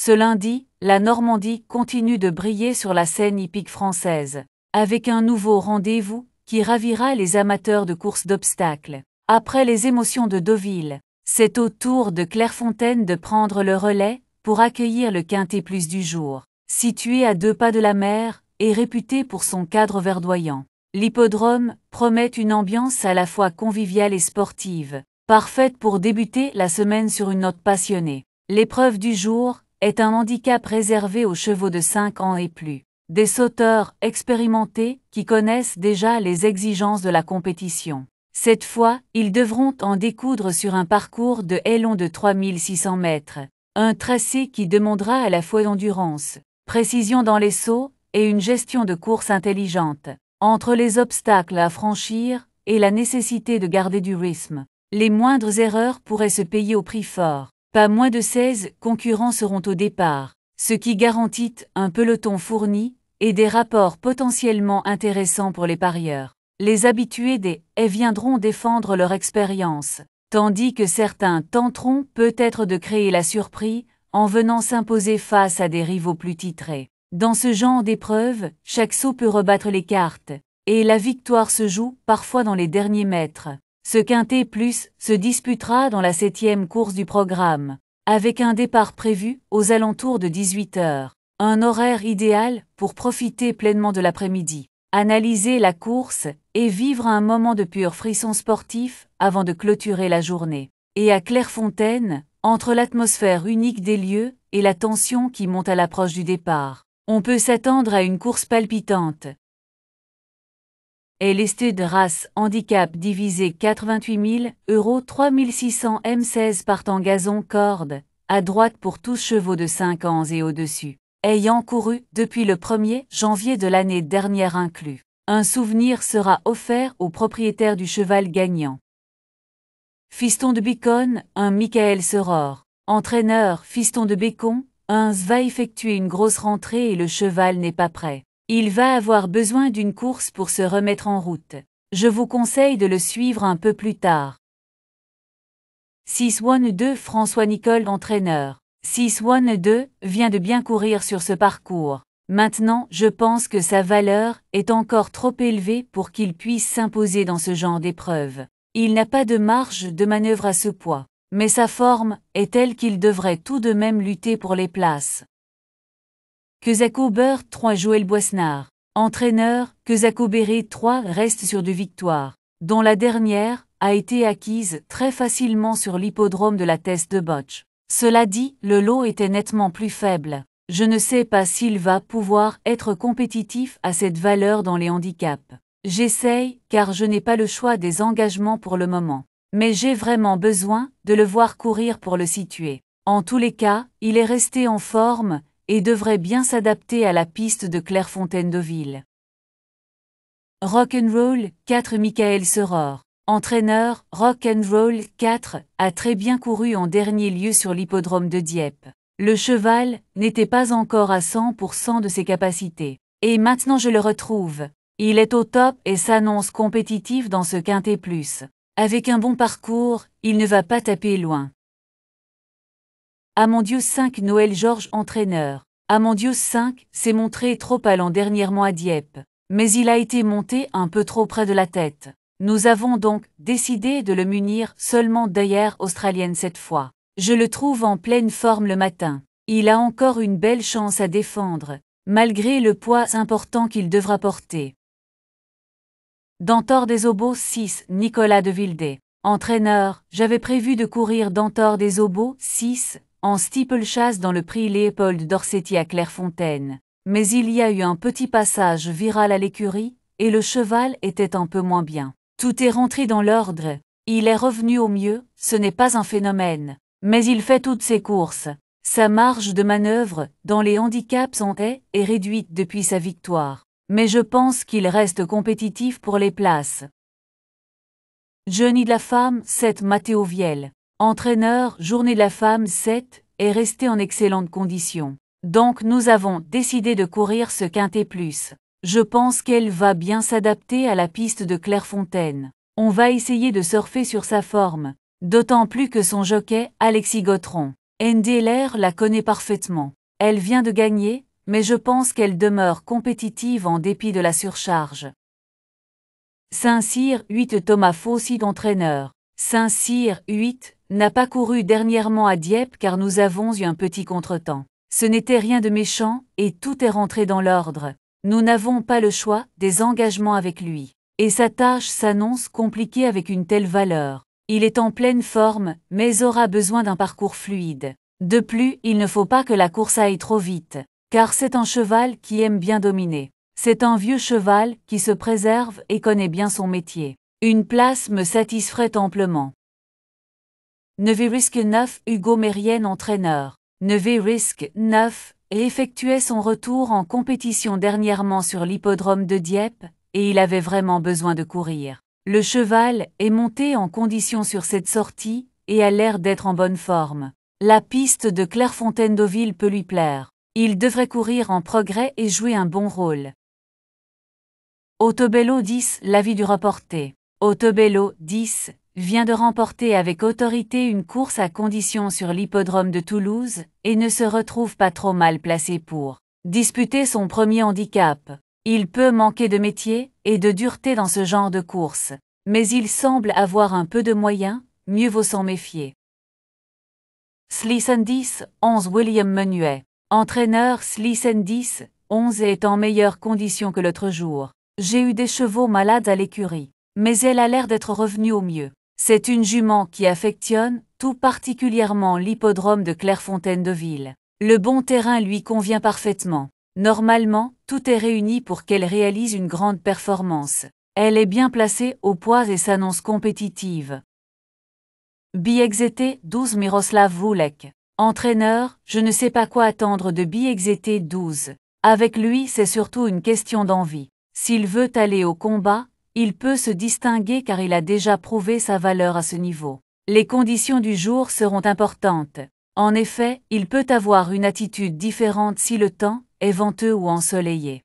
Ce lundi, la Normandie continue de briller sur la scène hippique française, avec un nouveau rendez-vous qui ravira les amateurs de courses d'obstacles. Après les émotions de Deauville, c'est au tour de Clairefontaine de prendre le relais pour accueillir le Quintet Plus du jour. Situé à 2 pas de la mer et réputé pour son cadre verdoyant, l'hippodrome promet une ambiance à la fois conviviale et sportive, parfaite pour débuter la semaine sur une note passionnée. L'épreuve du jour est un handicap réservé aux chevaux de 5 ans et plus. Des sauteurs expérimentés qui connaissent déjà les exigences de la compétition. Cette fois, ils devront en découdre sur un parcours de long de 3600 mètres. Un tracé qui demandera à la fois endurance, précision dans les sauts et une gestion de course intelligente. Entre les obstacles à franchir et la nécessité de garder du rythme, les moindres erreurs pourraient se payer au prix fort. Pas moins de 16 concurrents seront au départ, ce qui garantit un peloton fourni et des rapports potentiellement intéressants pour les parieurs. Les habitués des viendront défendre leur expérience, tandis que certains tenteront peut-être de créer la surprise en venant s'imposer face à des rivaux plus titrés. Dans ce genre d'épreuve, chaque saut peut rebattre les cartes, et la victoire se joue parfois dans les derniers mètres. Ce Quintet Plus se disputera dans la 7e course du programme, avec un départ prévu aux alentours de 18 h. Un horaire idéal pour profiter pleinement de l'après-midi, analyser la course et vivre un moment de pur frisson sportif avant de clôturer la journée. Et à Clairefontaine, entre l'atmosphère unique des lieux et la tension qui monte à l'approche du départ, on peut s'attendre à une course palpitante. Et lesté de race handicap divisé 88 000 €, 3600 M16 partent en gazon corde, à droite pour tous chevaux de 5 ans et au-dessus, ayant couru depuis le 1er janvier de l'année dernière inclus. Un souvenir sera offert au propriétaire du cheval gagnant. Fiston de Bicon, un Michael Seror. Entraîneur, Fiston de Bécon, un va effectuer une grosse rentrée et le cheval n'est pas prêt. Il va avoir besoin d'une course pour se remettre en route. Je vous conseille de le suivre un peu plus tard. 6-1-2 François Nicole entraîneur. 6-1-2 vient de bien courir sur ce parcours. Maintenant, je pense que sa valeur est encore trop élevée pour qu'il puisse s'imposer dans ce genre d'épreuve. Il n'a pas de marge de manœuvre à ce poids, mais sa forme est telle qu'il devrait tout de même lutter pour les places. Kezako Beurre 3 Joël Boisnard. Entraîneur, Kezako Béré 3 reste sur 2 victoires, dont la dernière a été acquise très facilement sur l'hippodrome de la Teste de Botch. Cela dit, le lot était nettement plus faible. Je ne sais pas s'il va pouvoir être compétitif à cette valeur dans les handicaps. J'essaye, car je n'ai pas le choix des engagements pour le moment. Mais j'ai vraiment besoin de le voir courir pour le situer. En tous les cas, il est resté en forme et devrait bien s'adapter à la piste de Clairefontaine-Deauville. Rock'n'Roll 4 Michael Seror. Entraîneur, Rock'n'Roll 4 a très bien couru en dernier lieu sur l'hippodrome de Dieppe. Le cheval n'était pas encore à 100% de ses capacités. Et maintenant je le retrouve. Il est au top et s'annonce compétitif dans ce Quintet Plus. Avec un bon parcours, il ne va pas taper loin. Amandios 5 Noël Georges entraîneur. Amandios 5 s'est montré trop allant dernièrement à Dieppe, mais il a été monté un peu trop près de la tête. Nous avons donc décidé de le munir seulement d'œillères australiennes cette fois. Je le trouve en pleine forme le matin. Il a encore une belle chance à défendre, malgré le poids important qu'il devra porter. Dantor des Obos 6 Nicolas de Vildé. Entraîneur, j'avais prévu de courir Dantor des Obos 6 en steeple-chasse dans le prix Léopold Dorsetti à Clairefontaine. Mais il y a eu un petit passage viral à l'écurie, et le cheval était un peu moins bien. Tout est rentré dans l'ordre. Il est revenu au mieux, ce n'est pas un phénomène. Mais il fait toutes ses courses. Sa marge de manœuvre dans les handicaps est réduite depuis sa victoire. Mais je pense qu'il reste compétitif pour les places. Journée de la femme 7 Matteo Viel. Entraîneur, Journée de la femme 7 est resté en excellente condition. Donc nous avons décidé de courir ce Quintet Plus. Je pense qu'elle va bien s'adapter à la piste de Clairefontaine. On va essayer de surfer sur sa forme, d'autant plus que son jockey, Alexis Gautron, Endeler la connaît parfaitement. Elle vient de gagner, mais je pense qu'elle demeure compétitive en dépit de la surcharge. Saint-Cyr 8 Thomas Faucid entraîneur. Saint-Cyr 8 n'a pas couru dernièrement à Dieppe car nous avons eu un petit contretemps. Ce n'était rien de méchant et tout est rentré dans l'ordre. Nous n'avons pas le choix des engagements avec lui. Et sa tâche s'annonce compliquée avec une telle valeur. Il est en pleine forme, mais aura besoin d'un parcours fluide. De plus, il ne faut pas que la course aille trop vite, car c'est un cheval qui aime bien dominer. C'est un vieux cheval qui se préserve et connaît bien son métier. Une place me satisferait amplement. Neve Risk 9 Hugo Mérienne entraîneur. Neve Risk 9 effectuait son retour en compétition dernièrement sur l'hippodrome de Dieppe, et il avait vraiment besoin de courir. Le cheval est monté en condition sur cette sortie et a l'air d'être en bonne forme. La piste de Clairefontaine-Deauville peut lui plaire. Il devrait courir en progrès et jouer un bon rôle. Autobello 10 L'avis du reporter. Autobello 10 vient de remporter avec autorité une course à condition sur l'hippodrome de Toulouse et ne se retrouve pas trop mal placé pour disputer son premier handicap. Il peut manquer de métier et de dureté dans ce genre de course, mais il semble avoir un peu de moyens, mieux vaut s'en méfier. Sleason 10 11 William Menuet. Entraîneur Sleason 10 11 est en meilleure condition que l'autre jour. J'ai eu des chevaux malades à l'écurie, mais elle a l'air d'être revenue au mieux. C'est une jument qui affectionne tout particulièrement l'hippodrome de Clairefontaine-Deauville. Le bon terrain lui convient parfaitement. Normalement, tout est réuni pour qu'elle réalise une grande performance. Elle est bien placée au poids et s'annonce compétitive. BXT 12 Miroslav Voulek. Entraîneur, je ne sais pas quoi attendre de BXT 12. Avec lui, c'est surtout une question d'envie. S'il veut aller au combat, il peut se distinguer car il a déjà prouvé sa valeur à ce niveau. Les conditions du jour seront importantes. En effet, il peut avoir une attitude différente si le temps est venteux ou ensoleillé.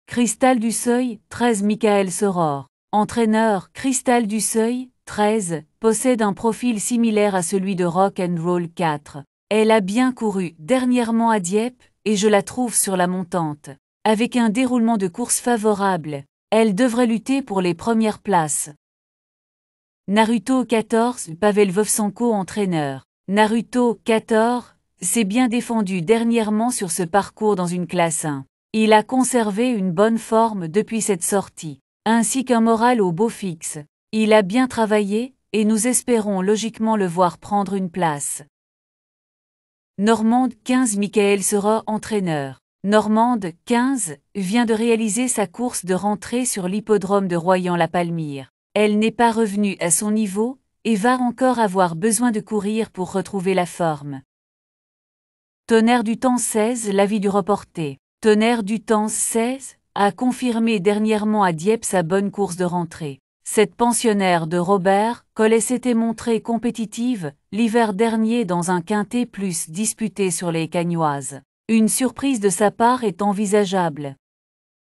Cristal du Seuil 13 Michael Soror. Entraîneur Cristal du Seuil 13 possède un profil similaire à celui de Rock and Roll 4. Elle a bien couru dernièrement à Dieppe et je la trouve sur la montante. Avec un déroulement de course favorable, elle devrait lutter pour les premières places. Naruto 14 Pavel Vovchenko entraîneur. Naruto 14 s'est bien défendu dernièrement sur ce parcours dans une classe 1. Il a conservé une bonne forme depuis cette sortie, ainsi qu'un moral au beau fixe. Il a bien travaillé, et nous espérons logiquement le voir prendre une place. Normande 15 Michael Sera entraîneur. Normande 15 vient de réaliser sa course de rentrée sur l'hippodrome de Royan-la-Palmyre. Elle n'est pas revenue à son niveau, et va encore avoir besoin de courir pour retrouver la forme. Tonnerre du Temps 16 L'avis du reporter. Tonnerre du Temps 16 a confirmé dernièrement à Dieppe sa bonne course de rentrée. Cette pensionnaire de Robert Collet s'était montrée compétitive l'hiver dernier dans un quintet plus disputé sur les Cagnoises. Une surprise de sa part est envisageable.